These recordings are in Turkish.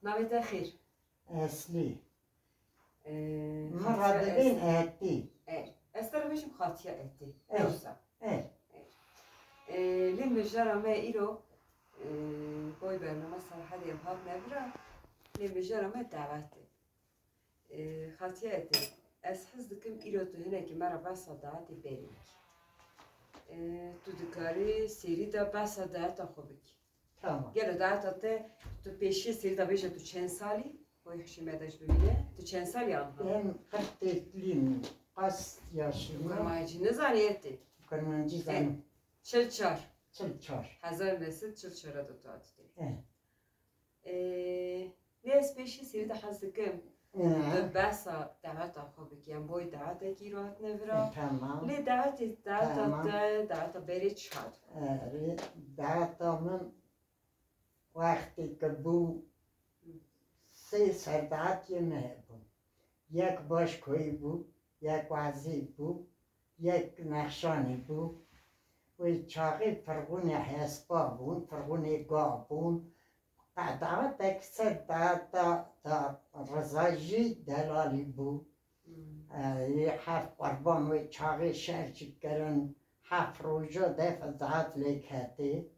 ناوی خیر. اصلی خاطیه مرادبین اتی استر بشیم خاطیه اتی. اه. نوسا. اه لیم بجرا ما ایرو بای برنامه صراحة هات نبرا لیم بجرا ما دعوته. خاطیه اتی. از حس دکم ایرو تو هنه که مرا بس دعوتی بریم. تو دکاری سری دا بس دعوت خوبی. tamam. گلو دعوته تو پیشی سری دا بیشه تو چند سالی؟ بای حشیمتش ببینه. تو چند سالی آنها؟ Ben 44'liyim. Kaç yaşında? Kurmayıcı ne zannetti? Kurmancı zanım. Çılçar. Çılçar. Hazar nesil çılçara da tadı. Evet. Ne espeşi seri de hazıkım. Basa davet akabı ki yani boy davet ki rahat nevra. Tamam. Le davet Tamam. davet beri çad. Dağıtamın vakti ki bu سه سردات yemeği bu. Yek baş koyu bu, yek vazi bu, yek nahşani bu. Ve çağı fırguni hesba bun, fırguni ga bun. Davet ekser da rızajı delali bu. Haf kurban ve çağı şerçik keren haf roja defazat lekati.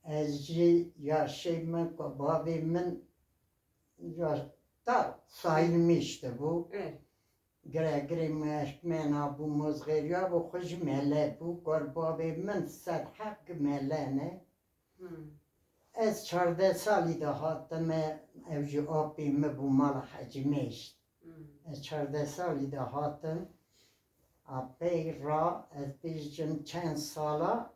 Ezci yaşayımın babimin ya da sayılmıştı bu. Evet. Gregri mena bu muzgeriya bu hoş mele bu korbabe min sad hak melene. Ez 14 sali da hattım evci abimi bu mal hacmeşt. Ez 14 sali da hattım. Abi ra ez bizcim çend sala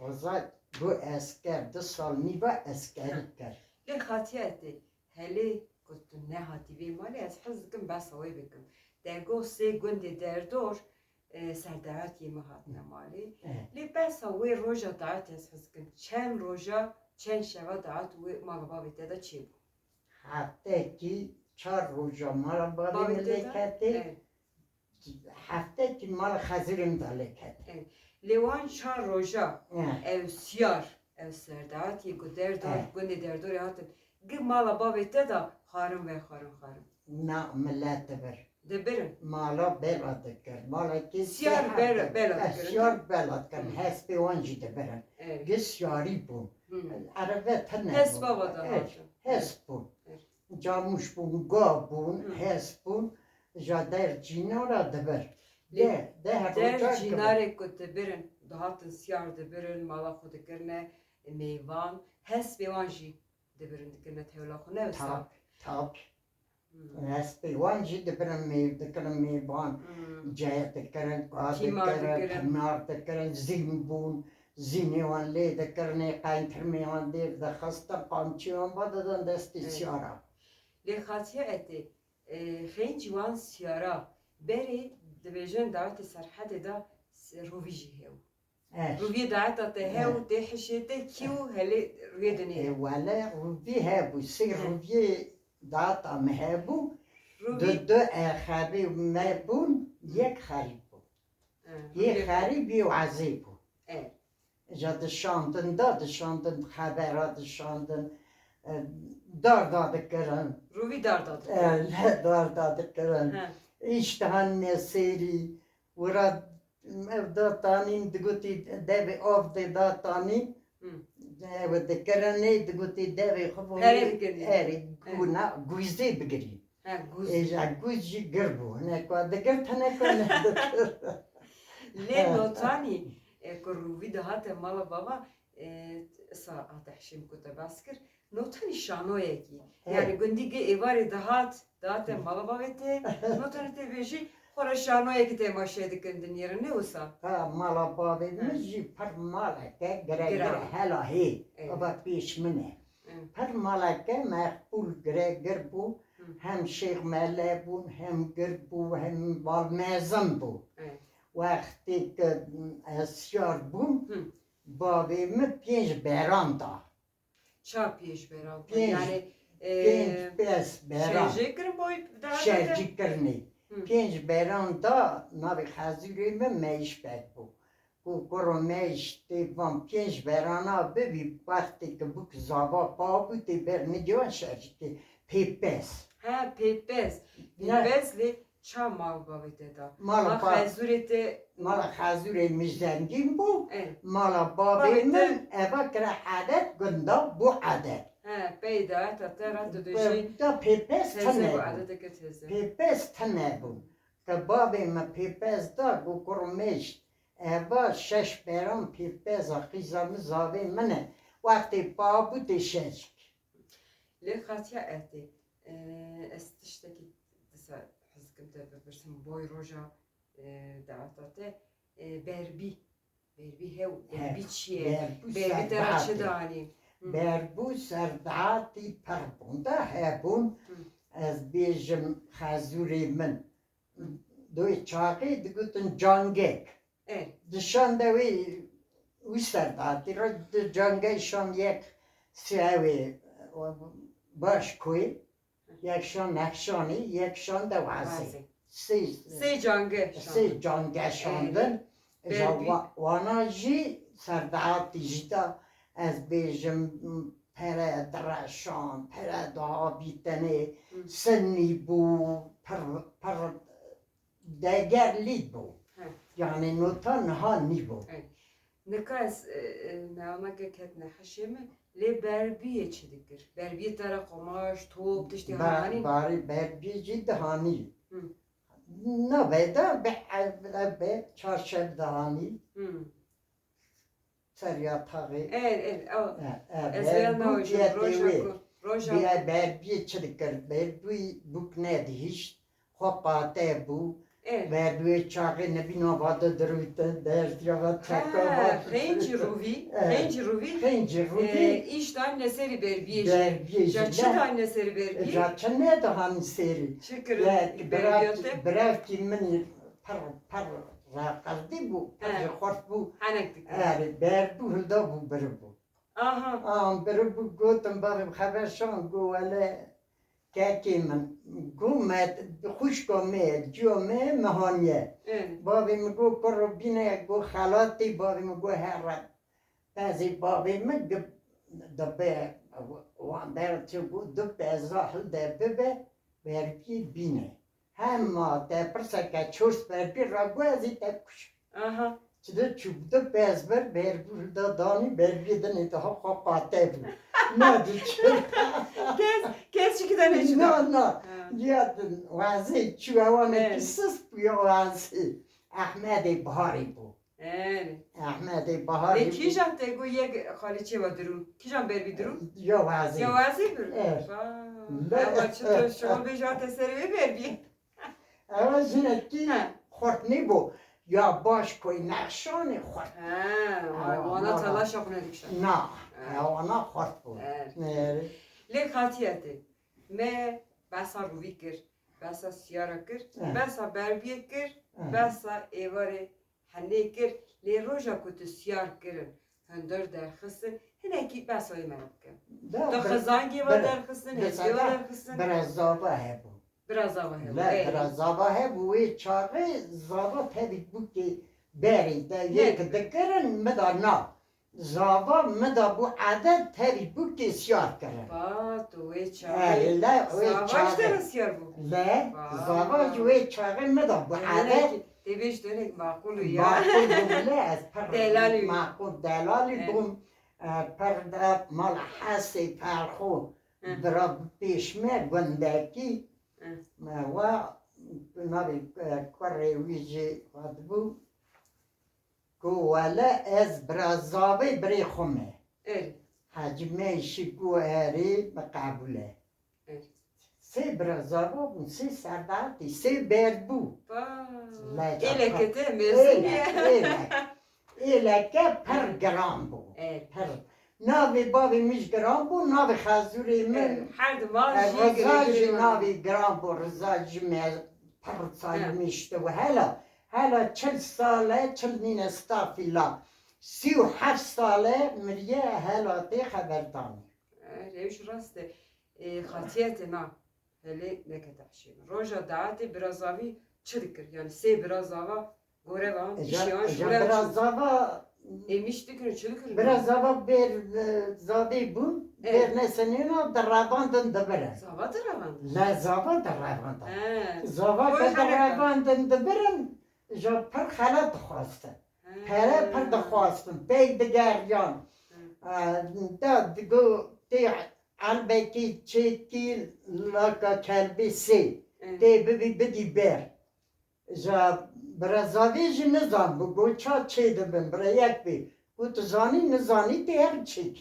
rızat bu esker 2 sal niva eskeri kar. Le خاطیه اتی. هلی کت نه هاتی بی مالی از حس کم بس هوی بکم. درگو سه گنده دردور سردعات یه مهات نمالی. لی بس هوی روزا دعات از حس کم. چند روزا چند شوا دعات و مال بابی تدا چی بود؟ Hafta ki 4 roja mala babi meleketi. Hafta ki mala hazirim da leketi. لیوان 4 روزا او سیار او سردعات یه دردور گنده دردور هاتن. گه مالا بابی تدا خارم و خارم. Na millet bir. دبرن. Mala bela dikir. Mala ki Siyar bela dikir. Siyar bela dikir. Hesbi onci de birin. Gis yari bu. Arabe tane bu. Hes baba da. Hes bu. Camuş bu, ga bu, hes bu. Jader cinara de bir. De her Der ocak cinare ko debirn. Dahatın siyar debirn. Mala xo dikirne meyvan. Hes bevanji debirn dikirne tevla xo ne vesa. Tab. Hesbi onci de birin meyvan. Cahit dikkirin, qad dikkirin, timar dikkirin, zimbun, zinivan li dikkirin, qayntirmivan dir, da khasta qamchivan badadan desti siyara. Li khatiye eti, xeyn civan siyara, beri dibêjin dawetê serhedê da rovî jî hew. Rovî daweta te hew, tê hişê kîw helê rûyê dinê. Wele rovî hebu, sê rovî data me hebu, du xerî me bûn, yek xerî bû. Yek xerî bî wezî bû. Ja dişandin xebera dişandin, dar da dikirin. Rovî dar da dikirin. Dar da dikirin. İştihan neseri, ura ev da tanin diguti devi av de da tanin, ev dikirin ne diguti devi xubun. Eri guna guize bigiri. Guizi girbu. Ne kwa dikir tane kwa ne dikir. Le notani rovî dihate mala baba sa ateşim kuta baskir. Notani şanoyeki. Yani gündige evari dihate mala babete. Notani te beji xora şanoyeki te maşe dikindin yeri ne olsa. Ha mala babemiz ji par malake gire hela he. Aba piş mine. Par malake mehbul gire bu. Hem şeyh mele bu, hem gir bu, hem bal mezun bu. Vakti ki esyar bu, babemi 5 beran da. Ça 5 beran? Yani 5 beran. Şercikir boy da? Şercikir ne? 5 beran da navi hazirimi meyiş bek bu. کو گرمش دیوان پینج برانا ببی وقتی که بک زاوا پا بودی بر میدیوان شرکی پیپس Ha peypez. Ne? Peypezli çam mal babete da. مالا Ma با khazurete مالا خازور میزنگیم بو مالا بابی بابی من ابا کرا عادت گندا بو عادت ha peyda ta tera to döşi دا پیپس teze تنه bu بو adete ke teze. پیپس تنه بو که بابی ما پیپس دا گو گرمش ابا شش برام پیپس خیزم زاوی منه وقتی پا بودی ششک Le khatiya eti. Es tişteki disa hizkim te bebirsim boy roja davatate berbi. Berbi hev. Berbi çiye. Berbi tera çi dani. بربو سردعاتی پربونده هبون از بیجم خازوری من دوی چاقی دگوتن جانگک Evet. دشان دوی او سردعاتی را جانگشان یک سیاوی باش کوی یکشان نقشانی یکشان دوازی Vazi. سی Se cange. سی جانگشاندن بربی. وانا جی سردعاتی جدا از بیجم پره درشان پره دها بیتنه سنی بو پر دگرلی بو yani notan ha nibo. Nekas navnaka ketne haşeme le berbiye çidikir. Berbiye tera kumaş, top, tişti hani. Bari berbici dahani. Ne veda be çarşaf dahani. Seriya tağı. Evet. Ezreyan ne hocam? Roja. Bir berbiye çidikir. Berbi buk ne hiç. Hopate bu. Berbiye çağı ne binavada duruydu. Derdiyavat çakavat. Renci ruvi. Renci ruvi. İşten neseri berbiye. Berbiye. Jaçı da neseri berbiye. Jaçı ne dahani seri. Şükür. Brav ki meni par rakardi bu. Par bu. Hanektik. Berbu hılda bu berbu. Aha. Berbu gotum babim haberşan go ale kaki من گو مد خوش کو مد جو مه مهانیه بابی مگو کرو بینه گو خالاتی بابی مگو هرات بعضی بابی مگ دبه وان در تو گو دبه زاهل دبه بربی بینه همه ده پرسکه چوس بربی را گو ازی تکش چیده چوب دبه از بربی دانی بربی دنی ده ها قاطع بود نه دیگر Kes iki tane içine. No. Yadın vazi çuvavanı kısız bu ya vazi. Ahmet Bahari bu. Evet. Ahmet Bahari. Ne kijan te go yek haliçe vadırım. Kijan berbi durum. Ya vazi. Ya vazi bir. Evet. Ama çıtır şol bejat eseri ve berbi. Ama zinetki kortni bu. Ya baş koy nakşanı kort. Ona talaş akına dikşan. Na. Ona kort bu. Evet. Le hatiyeti. Me basa ruvi kir. Basa siyara kir. Basa berbiye kir. Basa evare hane kir. Le roja kutu siyar kirin. Hındır derxısın. Hineki basa yemelik kir. Da xızangi var derxısın. Hezgi var derxısın. Biraz zaba hebu. Biraz hava hebu. Biraz zaba hebu. Ve çağı zaba tabi bu ki beri de yek dekirin medana. Zava mıda bu adet tabi bu ki siyar kirin. Tu ve çağı. Savaş da siyar bu. Savaş ve çağı mıda bu adet. Deviş dönek makulu ya. Makul bumle Delali. Makul delali bum. Perda mal hasi perxu. Bra peşme göndeki. Ve nabi kore vici bu. Kuvala ez brazavi bri xume. Evet. Hacme işi kuheri mekabule. Evet. Se brazava bu se sardati se berbu. Elekete mezun ya. Eleke per gram bu. Evet. Per. Navi bavi miş gram bu navi xazuri min. Her zaman Rızacı navi gram bu rızacı me per saymıştı ve hala 40 sale 40 nine stafila. 37 sale miriye hala te xeberdan. Revş rast hatiyetena hele ne kadar şey. Roja daati biraz avi çıdıkır. Yani se biraz ava Gore var. Eja İşiyan eja şuraya biraz çok. zava Emiş dükünü çülükür. biraz zava bir zade bu Evet. bir nesenina derabandın da bere. Zavadır avan. La zava derabandın. He. Zava Koy kadar halaka. derabandın da berin. Ja per halat xwastin. Pere per de xwastin. Bey de geryan. Da digo de albeki çekil laka kelbisi. De bidi ber. Ja brazavê jî nizan bû got ça çê dibin bira yek bê got tu zanî nizanî tê her çêk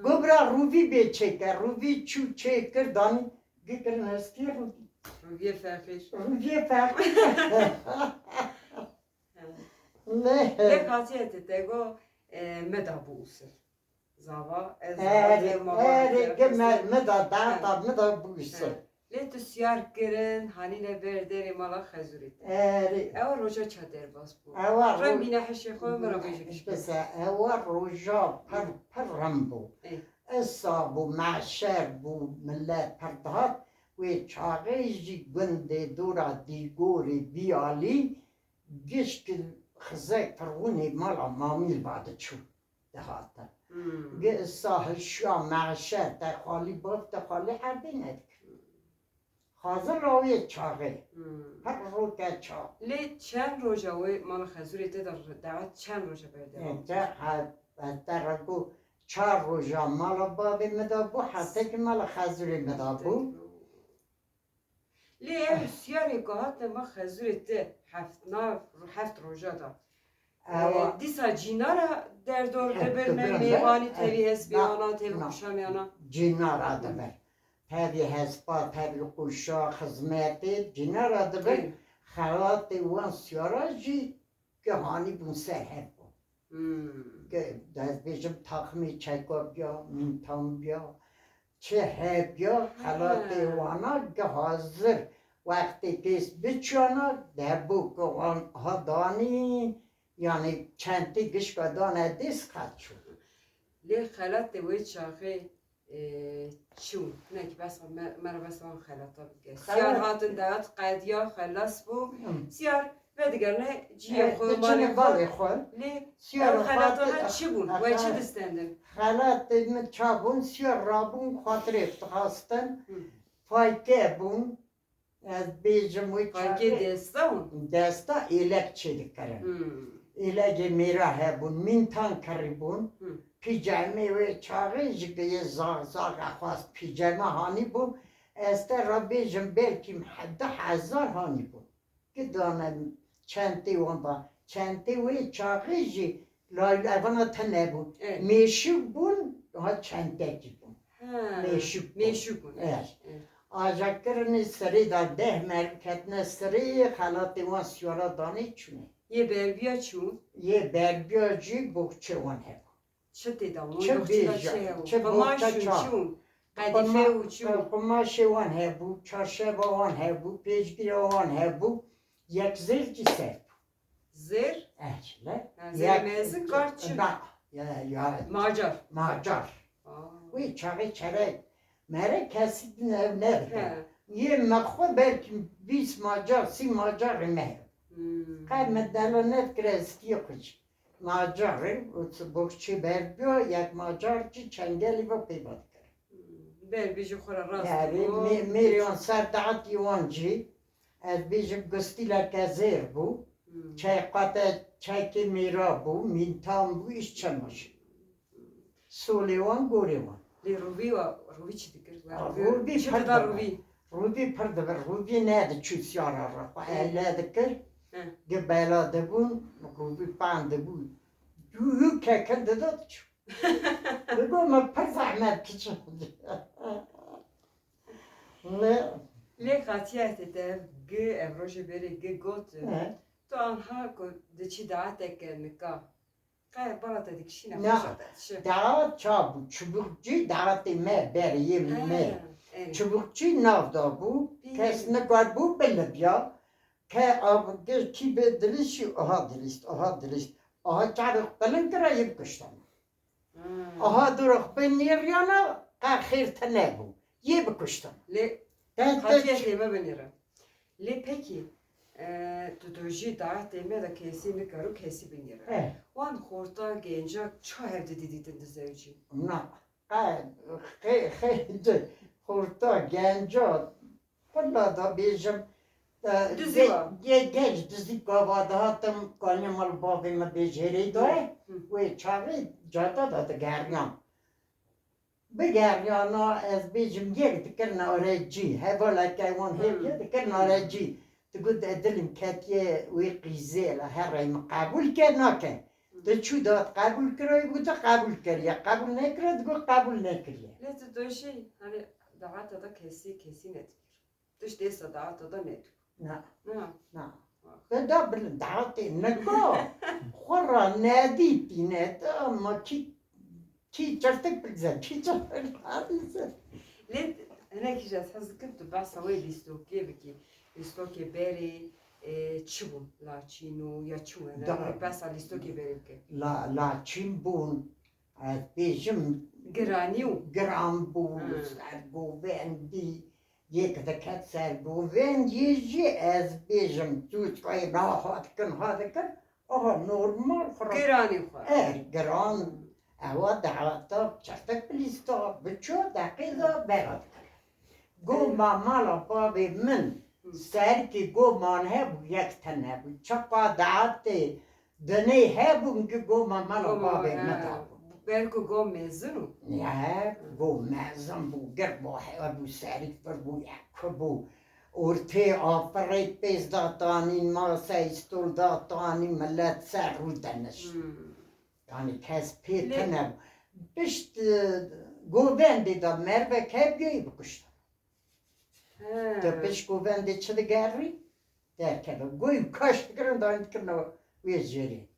got bira rûvî bê çêke rûvî çû çê kir danî gikirin hestiye rûvî Rüviye fehir. rûviyê feqîr Lek hatiyete tego meda bu usul. Zava ez erê me da data me da bûyse Le tu siyar kirin hanine ber deri mala xezurit. erê Ewa roja çader bas bu. ewa Rem bine heşe xwe mera bejik. bise ewa roja per rem bû Issa bû meşer bû millet perdihat wê çaxê jî gundê dora dîgorê bîyalî gişkî xizek firûnê mala mamîl vade çû dihate. Ge issa hişya meşer te xalî bav te xalî herdê nedik. Hazır rawiyê çaxê her roke çax. Le çend roja we mala xezurit de davet çend roja ber devam. Te rego çar roja mala babê me da bû hete ki mala xezurê me da bû. Le ev siyarê gohat ma xezurit de heft roja da. Dîsa cînara derdor dibir me mêvanî tevî hesbiyana tevî kuşamyana. Cinara diber. Tevî hespa, tevî quşa, xizmetê cinara diber. Xelatê wan siyara jî gihanî bûn ser hev bûn. Dezbêjim taxmê çekobiya, mintambiya, çi hebya xelatê wana gi hazir wextê dest biçana debû ku wan ha danî yani çentê gişka dane dest qet çû. Le xelatê wê çaxê çû neki bes mera bes wan xelata bike. Siyar hatin dewet qediya xelas bû. Siyar ve digerine ciya xwe Çinê balê xwe Le siyar xelata her çi bûn ve çi distendin. xelatê min çabûn siyar rabûn xatirê dixastin fayke bûn ez bêjim wê Farkê desta hûn. desta êlek çê dikirin. Êlekê mêra hebûn mîntan kirîbûn pîcemê wê çaxê ji giyê zaxa xwast pîceme hanî bû ez te rabêjim belkî 10,000 hanî bû. Gidane çentê wan da çentê wê çaxê jî evana te nebûn mêşûk bûn ha çentekî bûn mêşûk bûn. Ajakirinê serê da 10 merv ketine serê xelatê wan siyara danî çûne. Ye berbiya çû. Yê berbiya jî boxçe wan hebû. Çi tê da Çi bêje, çi boxça ça. Qedîfe û çû. Qumaşê wan hebû, çarşeva wan hebû, pêşgîra wan hebû, yek zêr jî ser bû. Zêr? Eşle. Zêr mezin gar çi? Macar. Macar. Wê çaxê çerek. Mere kesî ev nedike. Yê me xwe belkî 20 macar, 30 macar me hebe. Qey me delo nedikire eskiyê xwe jî. Macarê boxçê berbiya yek macar jî çengelî ve pêva dikire. Berbi jî xwe re rast. Yani mêryan ser daetî wan jî ez bêjim gustîleke zêr bû. Çeyqate çekê mêra bû, mîntan bû, îş çemaşî. Solê wan gorê wan. Lê rûvî çi dikir? Rûvî Çi pir dida dibir. rûvî? Rûvî pir dibir, rûvî nediçû siyara re xwe elle dikir. Gi bela dibûn, rûvî pan dibû. Hû kekin dida diçû. Digo me pir zehmet kiçin. Lê xatiyetê te gi ev rojê berê gi got tu anha ku diçî daeteke nika. Qey bala te dikişîne xweşa te çi? Daet çabû, çubukçî daetê me beriyê me. Çubukçî nav da bû, kes nikar bû bilibya. Ke kî bê dilîst jî aha dilîst. Aha çarek bilin kira yê bikuştin. Aha durux bin nêriyana qey xêr te nebû. Yê bikuştin. Lê xatiyetê me binêre. Lê pekî Tutuji davet etme de kesin karu kesi binir. Wan horta genca çay evde dididin de zevci. Na, Horta genca, valla da bejim, Dizi var. Geç dizi kavada hattım kanyamal babime beceri doy. Ve çavi cata da geryan. Bir geryana ez bejim yer dikerna aracı. Hevala kayvan hep dikerna aracı. تقول أدلم كاتية ويقيزي لها راي مقابل كناكا تشو دات قابل كراي بودا قابل كريا قابل نكرا تقول قابل نكريا Ne tutuji hani davet da kesi nedir. Tuş desa davet da nedir. نا Ha. نا بدا بالدعاتي نكو خورا نادي تينات ما كي تشرتك بالزل كي تشرتك بالزل Led هناك جات حزكت بس هو ليستوكي بكي ليستوكي بيري çubun la çinu ya çu ne basa listoki berike. لا تشيمبون بيجم Graniu. جرامبو سربوفندي يك ذكات سربوفند يجي از بيجم توت كاي راحت كن هذا كن نورمال خلاص Graniu. جرام هو دعوتا شفتك بليستا بتشو دقيقة بغد قو ما مالا بابي من سركي قو مان هبو يكتن هبو شقا دعوتي دني هبو نكي قو ما مالا بابي متابو Belki go mezunu. Ya bu mezun bu gerbo bu serik bu yakbu ortaya afret bez datanin masa istul datanin millet serrudenes. Yani tespit ne bist govendi da merve kebgeyi bu kuşta. Da beş govendi çıdı gerri derken goy kaştıkırın da antkırna vezeri.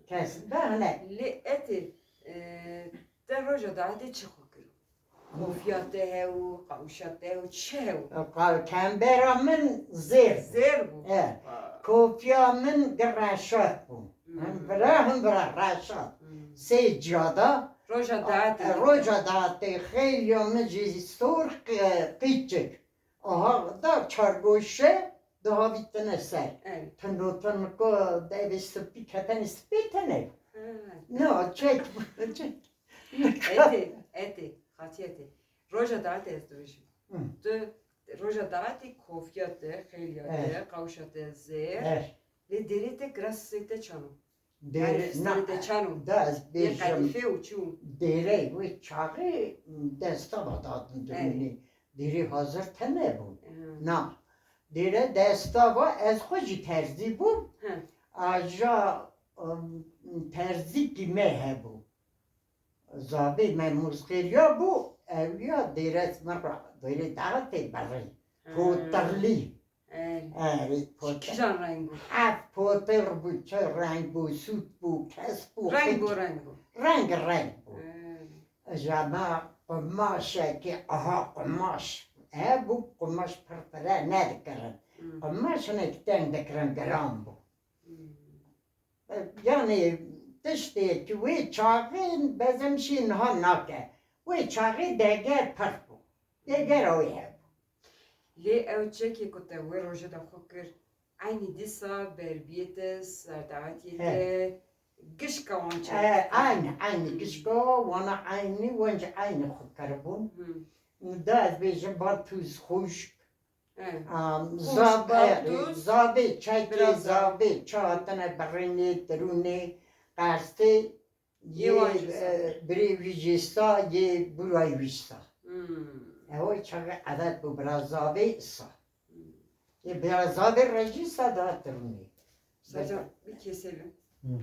Kesin da ne? Le eti der roja da hadi çıkıyor. Kofiyatı hev, kavşatı hev, çev. Kamberamın zer. Zer bu. Evet. Kofyamın graşat bu. Hem bırak raşat. Secada. Roja da hadi. Roja da te xelyamı cistor küçük. Aha da çargoşe daha bitene ser. Evet. Tanıtan ko devisi piketen ispitene. No, çek. Eti, hatiyeti. Roja da hadi ezdojim. De roja da hadi kofiyatı, xelyatı, kavşatı, zer. Evet. Le derite grassete çanu. Derite çanu. Da Bir bejim. kadife uçu. Dere ve çağı desta adın döneni. Dere hazır tene bu. Na. Dere desta va ez xoji terzi bu. Aja terzi kime he bu. Zabi memuzgiriya bu. Evliya dere smara. Dere dağıtı bari. Potarli. Evet, potar. Kijan rengu. Potar bu, çay renk bu, süt bu, kes bu. Rengu. Renk bu. Jama kumaş ki aha kumaş. Bu kumaş pırpıra ne dikkaran? Kumaş ne kiten dikkaran gram bu. Yani işte ki ve çağın bizim şeyin ha nake. Ve çağı deger pırp bu. Deger o ya. Le evçeki kote ve roja da xokir. Aynı disa berbiyetes, serdavatiyete. Giş kavançı. Aynı kişko, wana aynı, vence aynı karbon. Da bejim bartuz hoş. Zabe, çayke zabe, çatana barine, terune, kaste, ye brevijista, ye burayvista. O çağı adet bu biraz zabe issa. Biraz zabe rejista da terune. Sadece bir keselim.